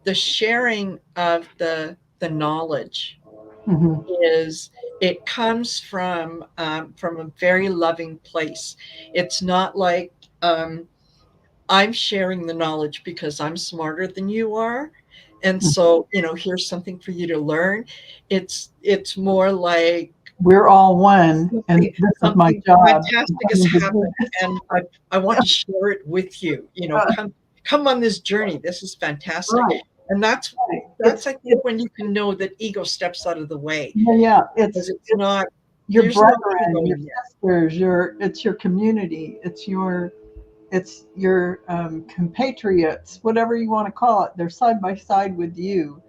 the sharing of the knowledge mhm, is, it comes from a very loving place. It's not like I'm sharing the knowledge because I'm smarter than you are, and mhm. so here's something for you to learn. It's more like We're all one, and something this is my something job. I'm fantastic has coming to do happened, and I want to share it with you. Uh, Come on this journey. This is fantastic. right, And that's right. that's I think when you can know that ego steps out of the way, Yeah, yeah. because it's It's not, your there's no ego brethren, your in there. sisters, it's your community, it's your compatriots, whatever you want to call it. They're side by side with you,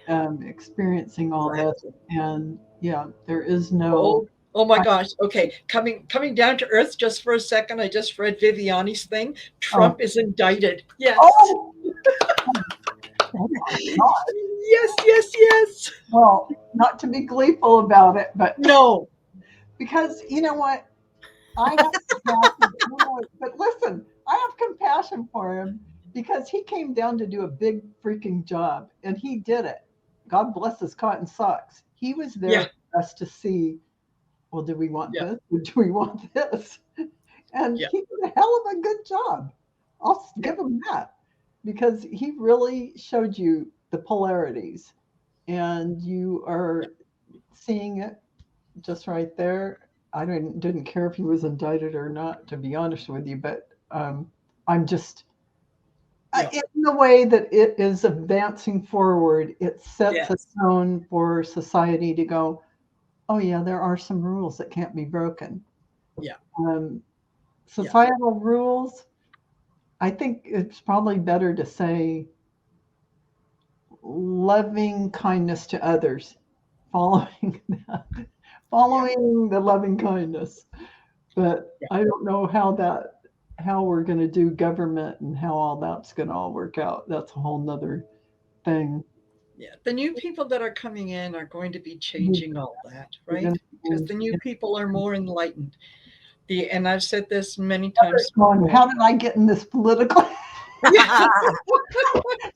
experiencing all this, Exactly. and yeah, there is no. Oh my gosh. Okay. Coming down to earth just for a second. I just read Viviani's thing. Oh, Trump is indicted. Yes. oh, oh my God. Yes, yes, yes. Well, not to be gleeful about it, but No. because you know what, I have compassion. No, but listen, I have compassion for him because he came down to do a big freaking job and he did it. God bless his cotton socks. He was there Yeah. for us to see, well, do we want Yeah. this or do we want this? And Yeah. he did a hell of a good job. I'll Yeah. give him that, because he really showed you the polarities, and you are seeing it just right there. I didn't care if he was indicted or not, to be honest with you, but I'm just Yeah. in the way that it is advancing forward, it sets a Yes. tone for society to go, oh yeah, there are some rules that can't be broken. Yeah. Um, Yeah. societal rules, I think it's probably better to say loving kindness to others, following that, Yeah. following the loving kindness. But Yeah. I don't know how we're going to do government and how all that's going to all work out. That's a whole nother thing. Yeah. The new people that are coming in are going to be changing all that, We're right? going Because the new to people are more enlightened. And I've said this many times going, before. how did I get in this political? Yeah.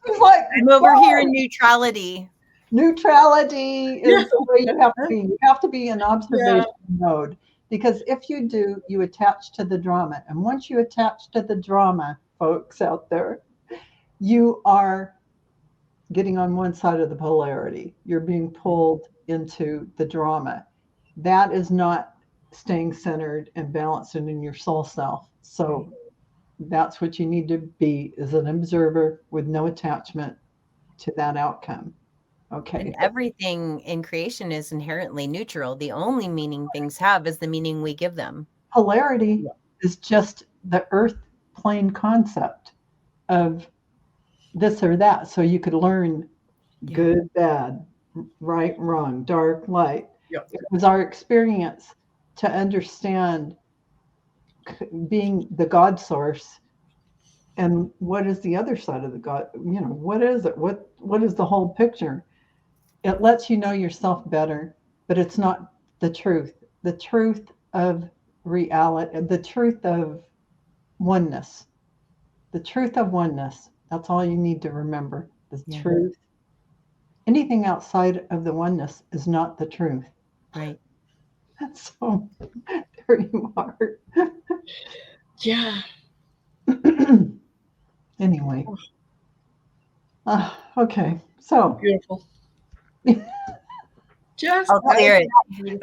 It's like, I'm over here in whoa, neutrality. neutrality Yeah. is the way you have to be. You have to be in Yeah. observation mode, because if you do, you attach to the drama. And once you attach to the drama, folks out there, you are getting on one side of the polarity. You're being pulled into the drama. That is not staying centered and balanced and in your soul self. So that's what you need to be, is an observer with no attachment to that outcome. Okay. And everything in creation is inherently neutral. The only meaning things have is the meaning we give them. Polarity Yeah. is just the earth plane concept of this or that. So you could learn good, bad, right, wrong, dark, light. Yeah. It was our experience to understand being the God source, and what is the other side of the God. What is it? What is the whole picture? It lets you know yourself better, but it's not the truth. The truth of reality, the truth of oneness. The truth of oneness. That's all you need to remember. The Yeah. truth. Anything outside of the oneness is not the truth. Right. So there you are. Yeah. Anyway. Okay. So Beautiful. Just I'll clear it.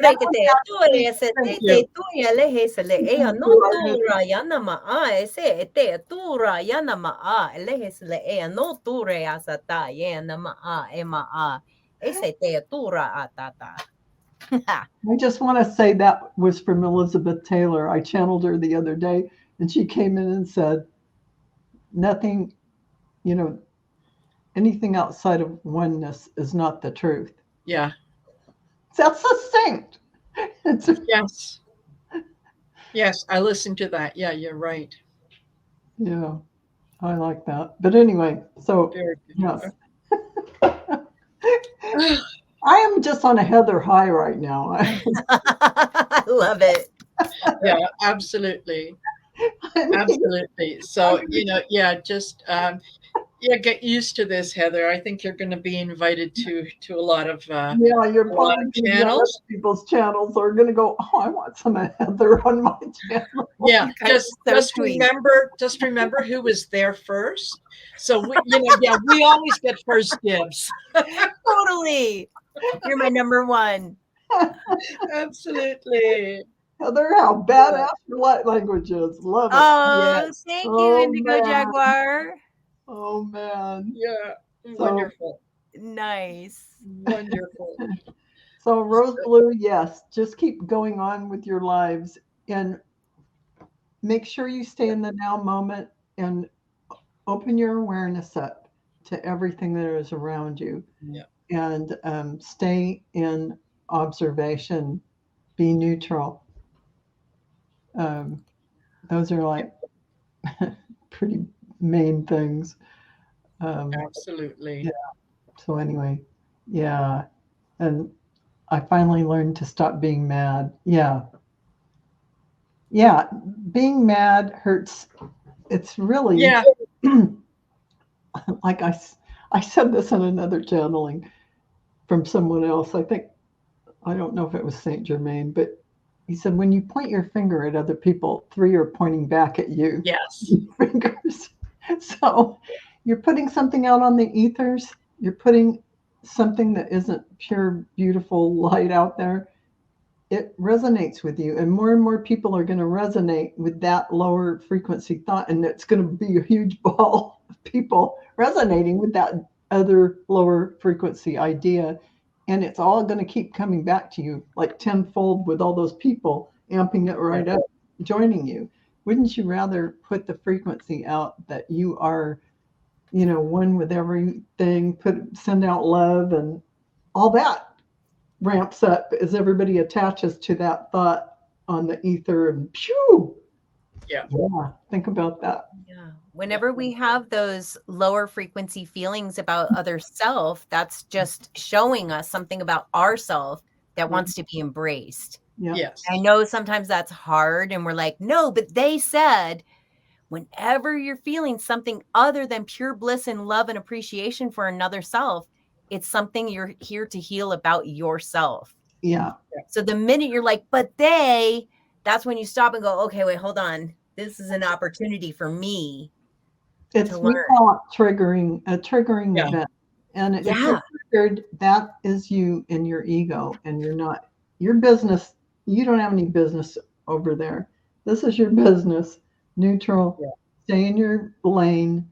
that Thank you. I just want to say that was from Elizabeth Taylor. I channeled her the other day, and she came in and said, nothing, anything outside of oneness is not the truth. Yeah. That's succinct. Yes. Yes. I listened to that. Yeah, you're right. Yeah, I like that. But anyway, so Very good. yes. I am just on a Heather high right now. I love it. Yeah, absolutely. Absolutely. So, just get used to this, Heather. I think you're going to be invited to a lot of Yeah, you're probably going to get other channels. people's channels are going to go, oh, I want some Heather on my channel. Yeah, You guys are so just sweet. remember who was there first. So we always get first dibs. Totally. You're my number one. Absolutely. Heather, how badass your light language is. Love it. Oh, Yes. thank you, Oh, Indigo man. Jaguar. Oh, man. Yeah. So- Wonderful. Nice. Wonderful. So, Rose Blue, yes, just keep going on with your lives and make sure you stay in the now moment and open your awareness up to everything that is around you. Yeah. And stay in observation, be neutral. Those are like pretty main things. Absolutely. Yeah. So anyway, yeah. And I finally learned to stop being mad. Yeah. Yeah. Being mad hurts. It's really, Yeah. like I said this in another channeling. from someone else. I don't know if it was Saint Germain, but he said when you point your finger at other people, three are pointing back at you. Yes. Fingers. So you're putting something out on the ethers. You're putting something that isn't pure, beautiful light out there. It resonates with you, and more people are going to resonate with that lower frequency thought, and it's going to be a huge ball of people resonating with that other lower frequency idea, and it's all going to keep coming back to you like tenfold with all those people amping it right up, joining you. Wouldn't you rather put the frequency out that you are, one with everything, send out love and all that ramps up as everybody attaches to that thought on the ether and pew. Yeah. Yeah, think about that. Yeah. Whenever we have those lower frequency feelings about other self, that's just showing us something about ourself that wants to be embraced. Yeah. Yes. I know sometimes that's hard and we're like, no, but they said, whenever you're feeling something other than pure bliss and love and appreciation for another self, it's something you're here to heal about yourself. Yeah. So the minute you're like, but that's when you stop and go, okay, wait, hold on. This is an opportunity for me It's to we learn. call it a triggering Yeah. event. And if Yeah. you're triggered, that is you in your ego, and you're not your business. You don't have any business over there. This is your business. Neutral. Yeah. Stay in your lane,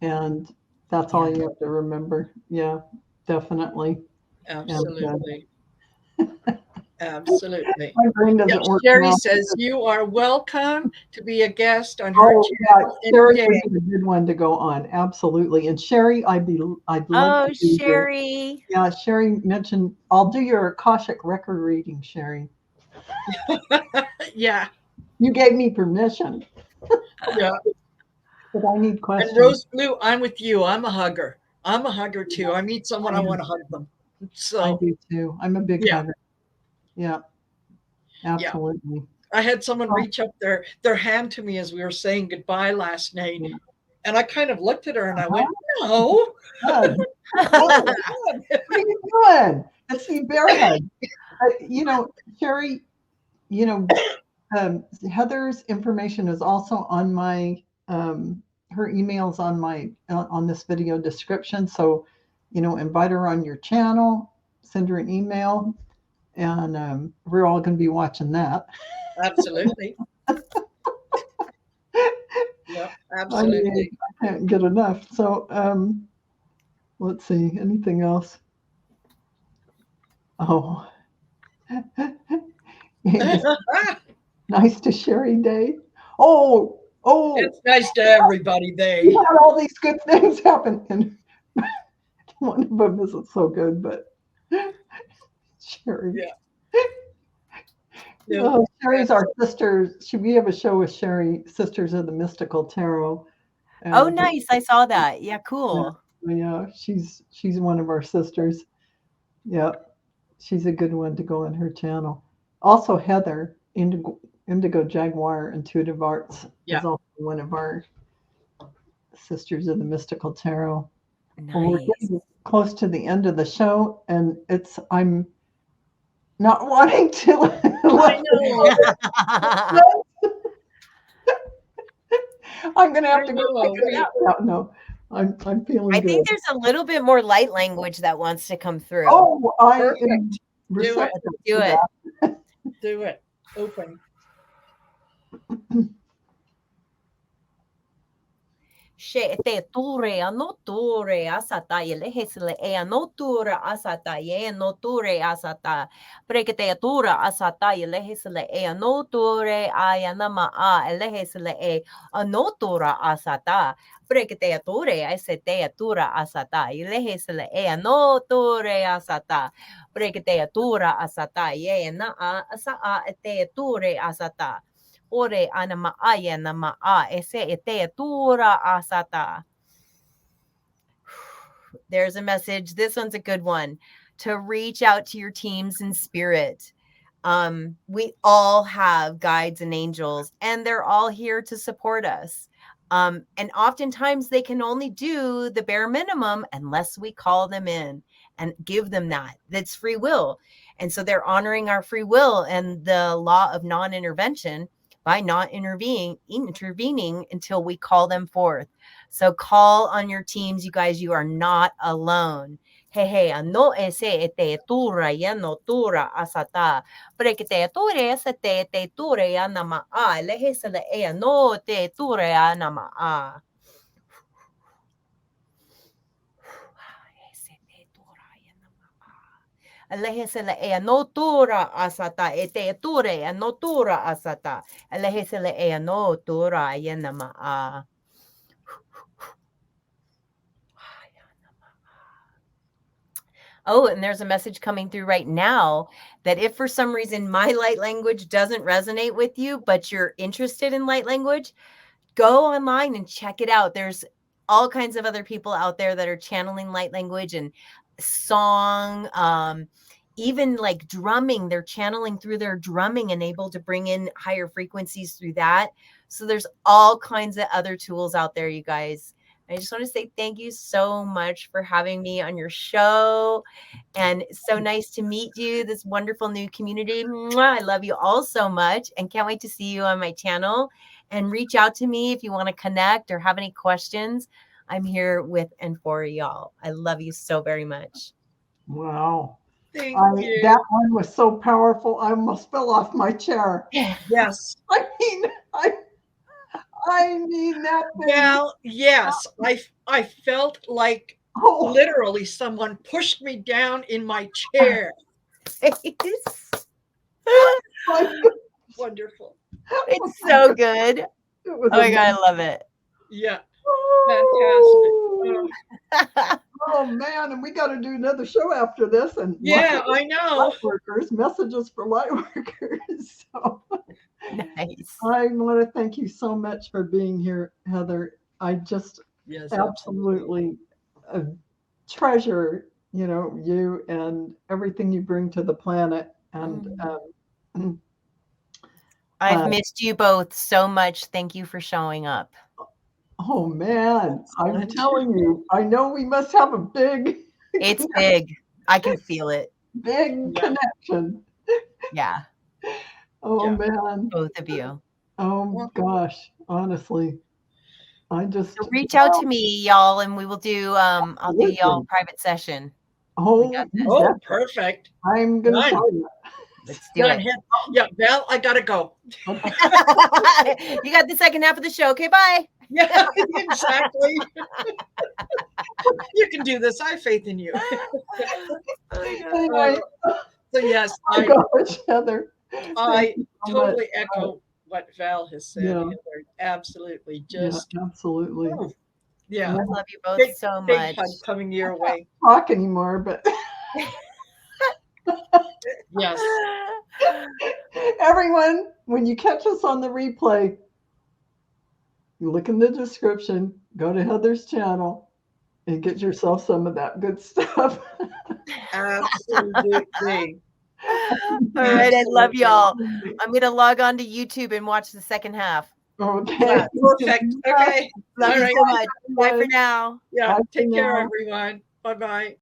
and that's all Yeah. you have to remember. Yeah, definitely. Absolutely. Absolutely. My brain Yeah, doesn't work Sherry now. says you are welcome to be a guest on her Oh yeah, channel Sherry any would day. be a good one to go on. Absolutely. And Sherry, I'd love Oh, to do your. Sherry. Yeah, Sherry mentioned I'll do your Akashic record reading, Sherry. Yeah. You gave me permission, Yeah. but I need And questions. Rose Blue, I'm with you. I'm a hugger. I'm a hugger too. I meet someone, I I am. want to hug them. I So do too. I'm a big yeah, hugger. Yeah, yeah. absolutely. I had someone Oh, reach up their hand to me as we were saying goodbye last night. yeah. And I kind of looked at her and I went, Uh-huh. no. Hug. Oh, Hey, God. what are you doing? It's the bear hug. Sherry, you know, Heather's information is also on my her emails on my on this video description. So, invite her on your channel, send her an email, and we're all going to be watching that. Absolutely. Yeah, I mean, absolutely. I can't get enough. So, let's see, anything else? Oh, it's nice to Sherry Day. Oh, oh, It's nice to everybody, we they. had all these good things happen, and one of them isn't so good, but Sherry. Yeah. No, Oh, Sherry's our absolutely. sister. We have a show with Sherry, Sisters of the Mystical Tarot, Oh, and nice. I saw that. Yeah, yeah, cool. yeah, she's one of our sisters. Yeah, she's a good one to go on her channel. Also, Heather Indigo Jaguar Intuitive Arts Yeah, is also one of our Sisters of the Mystical Tarot. Well, we're Nice. getting close to the end of the show, and I'm not wanting to I let know. I'm gonna have I to go take know. a nap now. No, I'm feeling I good. think there's a little bit more light language that wants to come through. Oh, I am Perfect. Do it. receptive Let's do to it. that. Do it. Open. She te ture anoture asata yelehesle e anotura asata ye anoture asata prekete atura asata yelehesle e anoture ayanama a elehesle e anotura asata prekete ature asete atura asata yelehesle e anoture asata prekete atura asata ye na asa a te ature asata Ore anama aya nama a ese ete tura asata. There's a message. This one's a good one. To reach out to your teams in spirit. We all have guides and angels, and they're all here to support us. And oftentimes they can only do the bare minimum unless we call them in. and give them that. That's free will. And so they're honoring our free will and the law of non-intervention by not intervening until we call them forth. So call on your teams, you guys. You are not alone. Hey, ano ese te tura ya no tura asata. Porque te ture sa te ture ya nama a. Lehe sa le e no te ture ya nama a. Alehe se le ea no tura asata e te ture a no tura asata. Alehe se le ea no tura ya nama a. Oh, and there's a message coming through right now that if for some reason my light language doesn't resonate with you, but you're interested in light language, go online and check it out. There's all kinds of other people out there that are channeling light language and song, even like drumming. They're channeling through their drumming and able to bring in higher frequencies through that. So there's all kinds of other tools out there, you guys. I just want to say thank you so much for having me on your show. And it's so nice to meet you, this wonderful new community. Mwah, I love you all so much and can't wait to see you on my channel. And reach out to me if you want to connect or have any questions. I'm here with and for y'all. I love you so very much. Wow. Thank you. That one was so powerful. I almost fell off my chair. Yes. I mean that thing. Well, yes, I felt like Oh, literally someone pushed me down in my chair. Wonderful. It's so good. it was Oh my God, I amazing. love it. Yeah, Oh, fantastic. oh, man, and we got to do another show after this. And Yeah, I know. light workers, messages for light workers. So Nice. I want to thank you so much for being here, Heather. I just Yes, absolutely treasure, you and everything you bring to the planet. And I've missed you both so much. Thank you for showing up. oh man, I'm telling you, I know we must have a big. It's big. I can feel it. Big connection. Yeah. Oh man. Both of you. Oh gosh, honestly. So reach out to me, y'all, and we will do I'll do y'all private session. Oh, perfect. I'm gonna tell you. Let's do it. Yeah, Val, I gotta go. Okay. You got the second half of the show. Okay, bye. Yeah, exactly. You can do this. I have faith in you. Anyway, so yes, gosh, Heather. I totally echo what Val has said. Yeah. Heather. Absolutely, just absolutely. Yeah, I love you both so much. Big hug coming your way. Talk anymore, but yes. Everyone, when you catch us on the replay, you look in the description, go to Heather's channel, and get yourself some of that good stuff. Absolutely. All right, I love y'all. I'm going to log on to YouTube and watch the second half. Okay. Yeah, perfect. Okay. Love you so much. Bye for now. Yeah. Take care, everyone. Bye-bye.